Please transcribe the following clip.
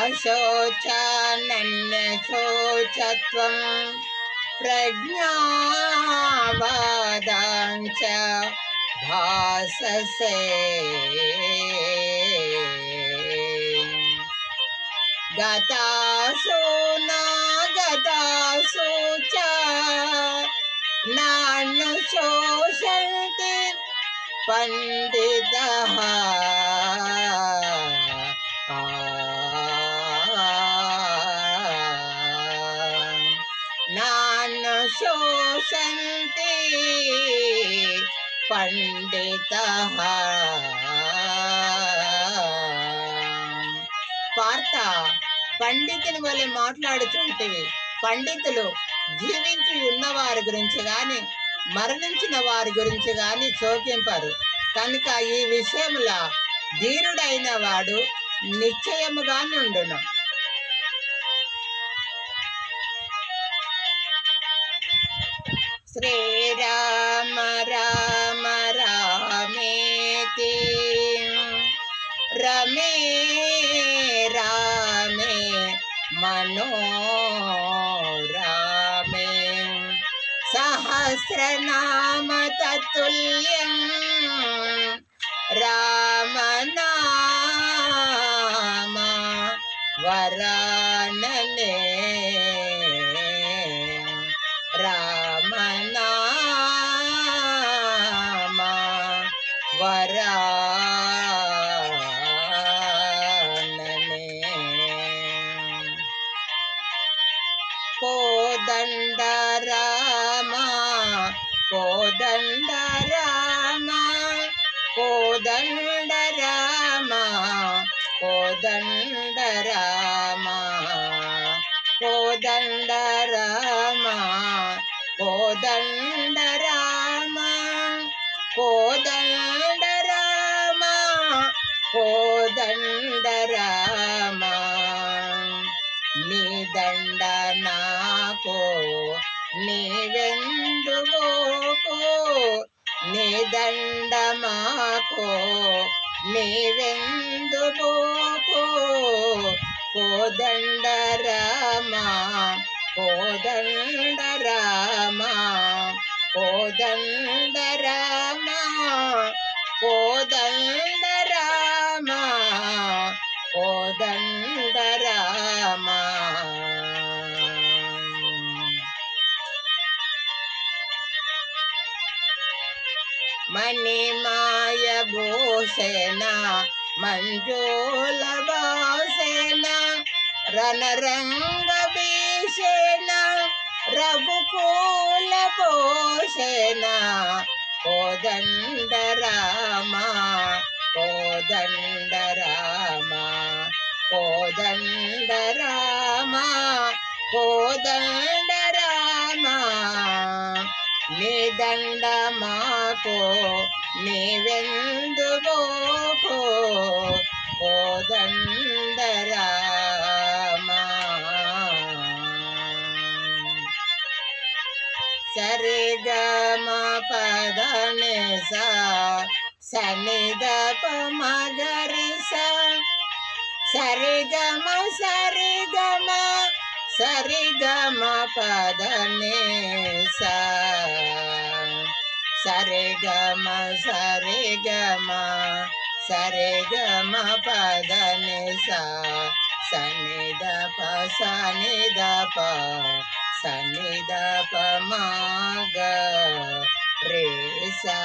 अशोचानन्यशोचत्वं प्रज्ञावादाञ्च भाससे गतासु नागतासु च नानुशोषन्ति पंडितः नानुशोषन्ति पंडितः. పార్త, పండితుని వలె మాట్లాడుచుంటివి. పండితులు జీవించి ఉన్నవారి గురించి గాని మరణించిన వారి గురించి గాని శోకింపరు. కనుక ఈ విషయముల ధీరుడైన వాడు నిశ్చయముగా నుండును. శ్రీరామ రామ రామేతి రమే రామే మనోరమే सहस्रनाम तत्तुल्यं रामनाम वरानने रामनाम वरानने कोदंड रामा कोदंड रामा कोदंड रामा कोदंड रामा कोदंड रामा कोदंड रामा कोदंड रामा कोदंड रामा नी దండ నాకో నీవెందుగోకో నీ దండ మాకో నీవెందుగోకో కోదండ రామ కోదండ రామ కోదండ రామ కోదండ రామ కోదండ రామ. మణిమాయ భూషణ మంజూల వాసేన రణరంగ భీషణ రఘుకూల పోషణ కోదండ రామ కోదండ రామ కోదండ రామ కోదండ రామ నీ దండ మాకో నీవెందుగోకో కోదండ రామ. సరిగమ పదని సా సనిదప మగరి సా సరిగమ సరిగమ సరిగమ పదని సా సరిగమ సరిగమ సరిగమ పదని సా సనిదప సనిదప సనిదప మగ రే సా.